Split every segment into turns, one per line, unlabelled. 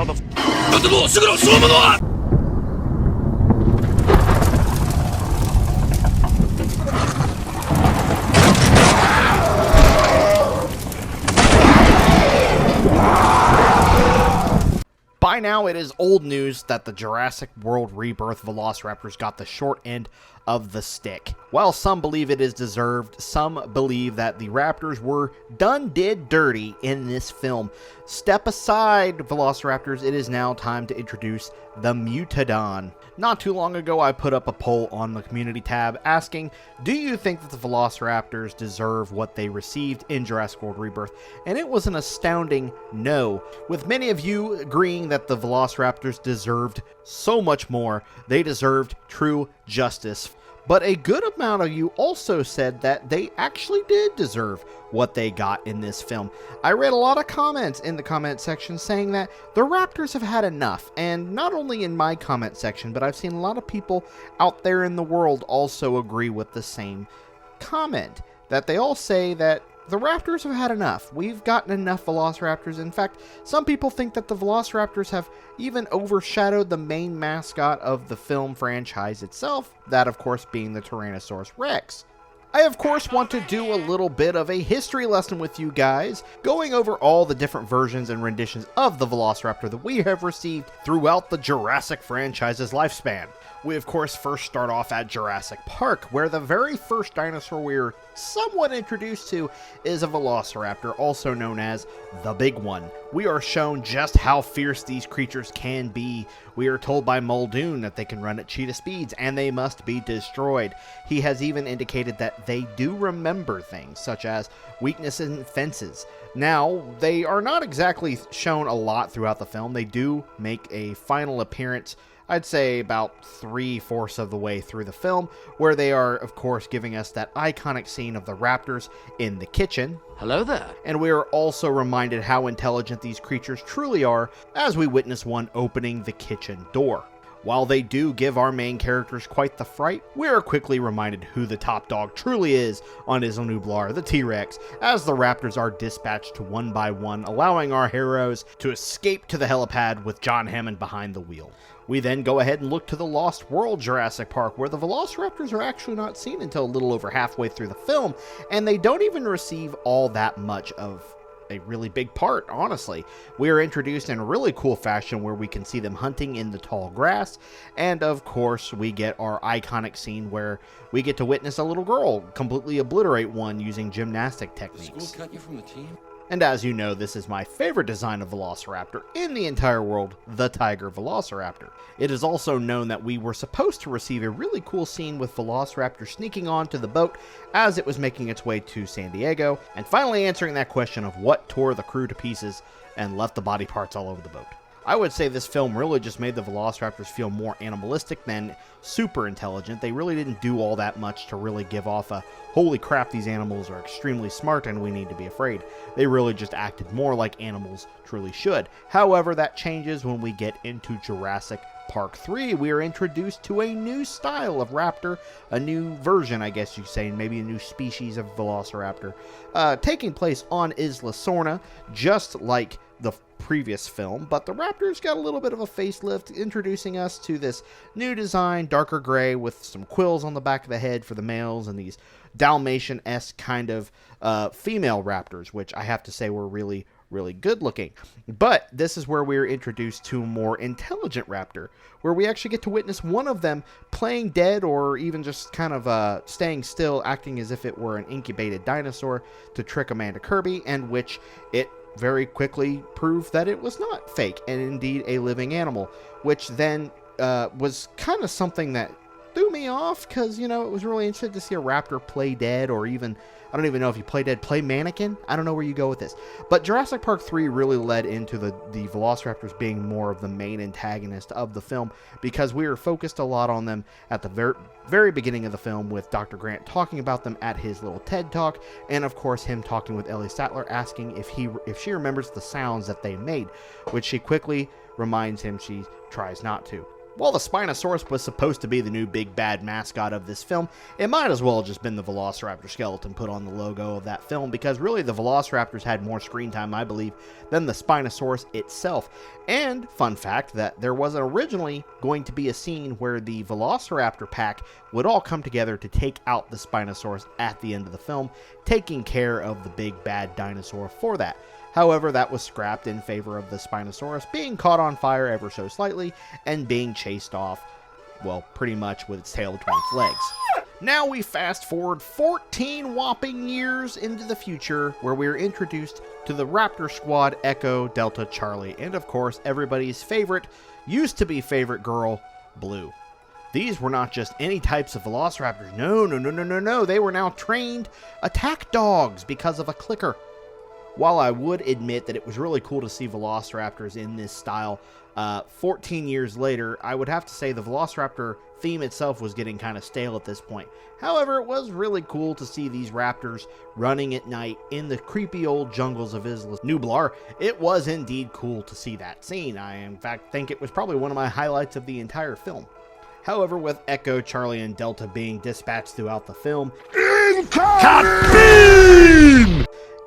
By now, it is old news that the Jurassic World Rebirth Velociraptors got the short end of the stick. While some believe it is deserved, some believe that the Raptors were done dirty in this film. Step aside, Velociraptors, it is now time to introduce the Mutadon. Not too long ago, I put up a poll on the community tab asking, do you think that the Velociraptors deserve what they received in Jurassic World Rebirth? And it was an astounding no, with many of you agreeing that the Velociraptors deserved so much more. They deserved true justice. But a good amount of you also said that they actually did deserve what they got in this film. I read a lot of comments in the comment section saying that the Raptors have had enough, and not only in my comment section, but I've seen a lot of people out there in the world also agree with the same comment, that they all say that the Raptors have had enough. We've gotten enough Velociraptors. In fact, some people think that the Velociraptors have even overshadowed the main mascot of the film franchise itself, that of course being the Tyrannosaurus Rex. I of course want to do a little bit of a history lesson with you guys, going over all the different versions and renditions of the Velociraptor that we have received throughout the Jurassic franchise's lifespan. We of course first start off at Jurassic Park, where the very first dinosaur we're somewhat introduced to is a Velociraptor, also known as the Big One. We are shown just how fierce these creatures can be. We are told by Muldoon that they can run at cheetah speeds and they must be destroyed. He has even indicated that they do remember things, such as weakness in fences. Now, they are not exactly shown a lot throughout the film. They do make a final appearance, I'd say about 3/4 of the way through the film, where they are, of course, giving us that iconic scene of the raptors in the kitchen.
Hello there.
And we are also reminded how intelligent these creatures truly are as we witness one opening the kitchen door. While they do give our main characters quite the fright, we are quickly reminded who the top dog truly is on Isla Nublar, the T-Rex, as the raptors are dispatched one by one, allowing our heroes to escape to the helipad with John Hammond behind the wheel. We then go ahead and look to the Lost World Jurassic Park, where the Velociraptors are actually not seen until a little over halfway through the film, and they don't even receive all that much of a really big part, honestly. We are introduced in a really cool fashion where we can see them hunting in the tall grass, and of course we get our iconic scene where we get to witness a little girl completely obliterate one using gymnastic techniques.
School cut you from the team?
And as you know, this is my favorite design of Velociraptor in the entire world, the Tiger Velociraptor. It is also known that we were supposed to receive a really cool scene with Velociraptor sneaking onto the boat as it was making its way to San Diego, and finally answering that question of what tore the crew to pieces and left the body parts all over the boat. I would say this film really just made the Velociraptors feel more animalistic than super intelligent. They really didn't do all that much to really give off a, holy crap, these animals are extremely smart and we need to be afraid. They really just acted more like animals truly should. However, that changes when we get into Jurassic Park 3. We are introduced to a new style of raptor, a new version, I guess you could say, maybe a new species of Velociraptor, taking place on Isla Sorna, just like the previous film, but the Raptors got a little bit of a facelift, introducing us to this new design, darker gray with some quills on the back of the head for the males and these Dalmatian-esque kind of female raptors, which I have to say were really good looking. But this is where we're introduced to a more intelligent raptor, where we actually get to witness one of them playing dead or even just kind of staying still, acting as if it were an incubated dinosaur to trick Amanda Kirby, and which it very quickly proved that it was not fake and indeed a living animal, which then was kind of something that threw me off, because, you know, it was really interesting to see a raptor play dead, or even, I don't even know if you play dead, play mannequin. I don't know where you go with this. But Jurassic Park 3 really led into the Velociraptors being more of the main antagonist of the film, because we were focused a lot on them at the very beginning of the film, with Dr. Grant talking about them at his little TED Talk, and of course him talking with Ellie Sattler, asking if she remembers the sounds that they made, which she quickly reminds him she tries not to. While the Spinosaurus was supposed to be the new big bad mascot of this film, it might as well have just been the Velociraptor skeleton put on the logo of that film, because really the Velociraptors had more screen time, I believe, than the Spinosaurus itself. And, fun fact, that there was originally going to be a scene where the Velociraptor pack would all come together to take out the Spinosaurus at the end of the film, taking care of the big bad dinosaur for that. However, that was scrapped in favor of the Spinosaurus being caught on fire ever so slightly and being chased off, well, pretty much with its tail between its legs. Now we fast forward 14 whopping years into the future, where we are introduced to the Raptor Squad, Echo, Delta, Charlie, and of course everybody's favorite, used to be favorite girl, Blue. These were not just any types of Velociraptors. No. They were now trained attack dogs because of a clicker. While I would admit that it was really cool to see Velociraptors in this style, 14 years later, I would have to say the Velociraptor theme itself was getting kind of stale at this point. However, it was really cool to see these raptors running at night in the creepy old jungles of Isla Nublar. It was indeed cool to see that scene. I, in fact, think it was probably one of my highlights of the entire film. However, with Echo, Charlie, and Delta being dispatched throughout the film,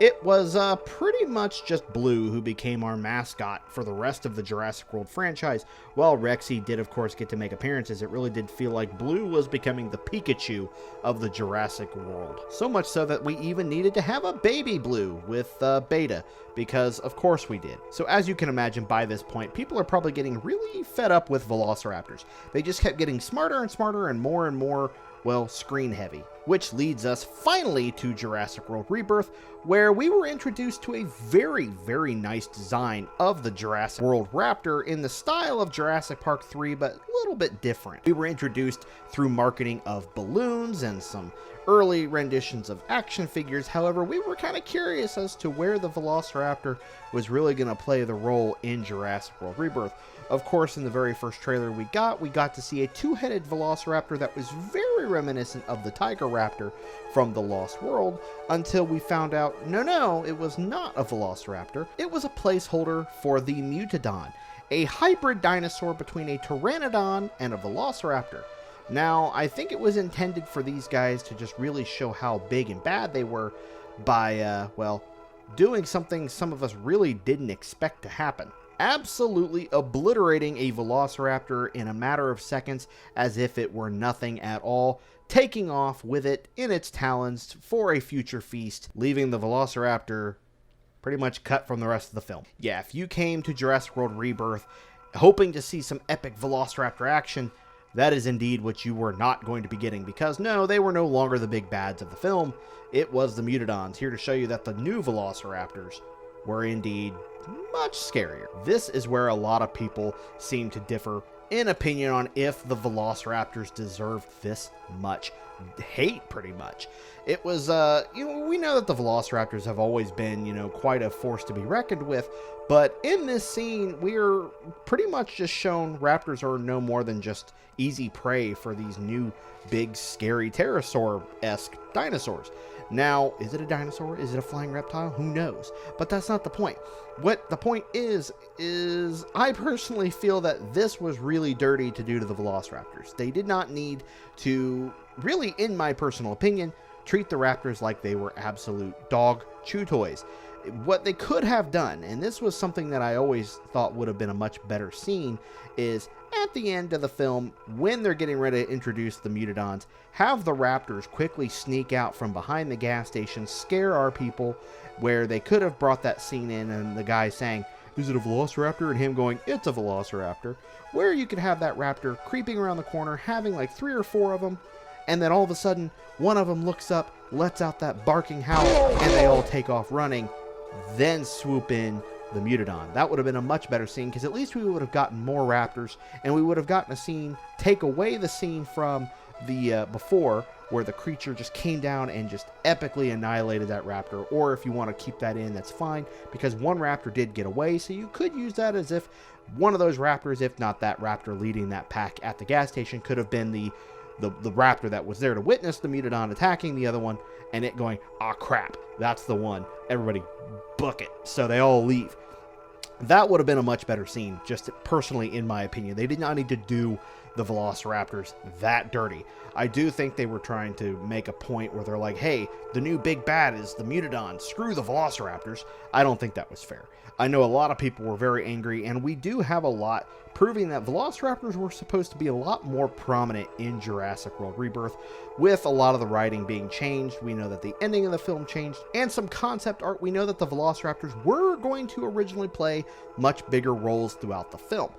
it was pretty much just Blue who became our mascot for the rest of the Jurassic World franchise. While Rexy did, of course, get to make appearances, it really did feel like Blue was becoming the Pikachu of the Jurassic World. So much so that we even needed to have a baby Blue with Beta, because of course we did. So as you can imagine, by this point, people are probably getting really fed up with Velociraptors. They just kept getting smarter and smarter and more, well, screen heavy. Which leads us finally to Jurassic World Rebirth, where we were introduced to a very, very nice design of the Jurassic World Raptor in the style of Jurassic Park 3, but a little bit different. We were introduced through marketing of balloons and some early renditions of action figures. However, we were kind of curious as to where the Velociraptor was really going to play the role in Jurassic World Rebirth. Of course, in the very first trailer we got to see a two-headed Velociraptor that was very reminiscent of the Tiger Raptor from The Lost World, until we found out, no, it was not a Velociraptor. It was a placeholder for the Mutadon, a hybrid dinosaur between a Pteranodon and a Velociraptor. Now, I think it was intended for these guys to just really show how big and bad they were by, well, doing something some of us really didn't expect to happen. Absolutely obliterating a Velociraptor in a matter of seconds as if it were nothing at all, taking off with it in its talons for a future feast, leaving the Velociraptor pretty much cut from the rest of the film. Yeah, if you came to Jurassic World Rebirth hoping to see some epic Velociraptor action, that is indeed what you were not going to be getting, because no, they were no longer the big bads of the film. It was the Mutadons, here to show you that the new Velociraptors were indeed much scarier. This is where a lot of people seem to differ in opinion on if the Velociraptors deserved this much hate, pretty much. It was, we know that the Velociraptors have always been, quite a force to be reckoned with, but in this scene, we're pretty much just shown raptors are no more than just easy prey for these new big, scary pterosaur-esque dinosaurs. Now, is it a dinosaur? Is it a flying reptile? Who knows? But that's not the point. What the point is I personally feel that this was really dirty to do to the Velociraptors. They did not need to, really, in my personal opinion, treat the raptors like they were absolute dog chew toys. What they could have done, and this was something that I always thought would have been a much better scene, is at the end of the film, when they're getting ready to introduce the Mutadons, have the raptors quickly sneak out from behind the gas station, scare our people, where they could have brought that scene in and the guy saying, "Is it a Velociraptor?" and him going, "It's a Velociraptor," where you could have that raptor creeping around the corner, having like 3 or 4 of them, and then all of a sudden, one of them looks up, lets out that barking howl, and they all take off running, then swoop in the Mutadon. That would have been a much better scene, because at least we would have gotten more raptors, and we would have gotten a scene, take away the scene from the before, where the creature just came down and just epically annihilated that raptor. Or if you want to keep that in, that's fine, because one raptor did get away, so you could use that as if one of those raptors, if not that raptor leading that pack at the gas station, could have been the raptor that was there to witness the Mutadon attacking the other one, and it going, "Ah, crap, that's the one. Everybody book it." So they all leave. That would have been a much better scene, just personally in my opinion. They did not need to do the Velociraptors that dirty. I do think they were trying to make a point where they're like, hey, the new big bad is the Mutadon, screw the Velociraptors. I don't think that was fair. I know a lot of people were very angry, and we do have a lot proving that Velociraptors were supposed to be a lot more prominent in Jurassic World Rebirth. With a lot of the writing being changed, we know that the ending of the film changed, and some concept art, we know that the Velociraptors were going to originally play much bigger roles throughout the film.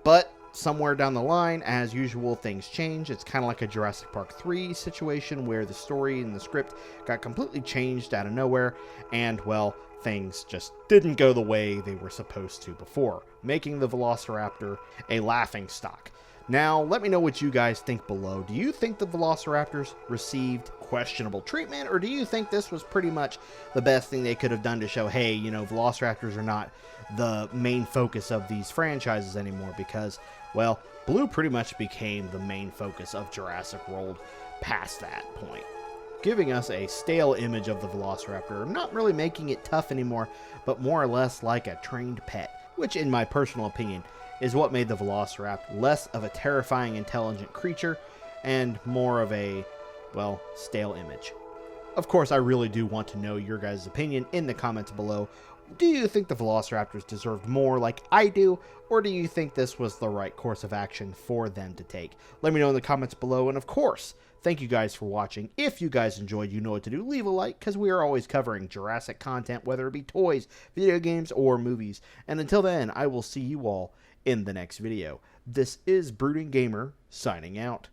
But somewhere down the line, as usual, things change. It's kind of like a Jurassic Park 3 situation where the story and the script got completely changed out of nowhere, and, well, things just didn't go the way they were supposed to before, making the Velociraptor a laughing stock. Now, let me know what you guys think below. Do you think the Velociraptors received questionable treatment, or do you think this was pretty much the best thing they could have done to show, hey, you know, Velociraptors are not the main focus of these franchises anymore? Because, well, Blue pretty much became the main focus of Jurassic World past that point, giving us a stale image of the Velociraptor, not really making it tough anymore, but more or less like a trained pet, which in my personal opinion is what made the Velociraptor less of a terrifying, intelligent creature and more of a, well, stale image. Of course, I really do want to know your guys' opinion in the comments below. Do you think the Velociraptors deserved more like I do, or do you think this was the right course of action for them to take? Let me know in the comments below, and of course, thank you guys for watching. If you guys enjoyed, you know what to do. Leave a like, because we are always covering Jurassic content, whether it be toys, video games, or movies. And until then, I will see you all in the next video. This is Brooding Gamer, signing out.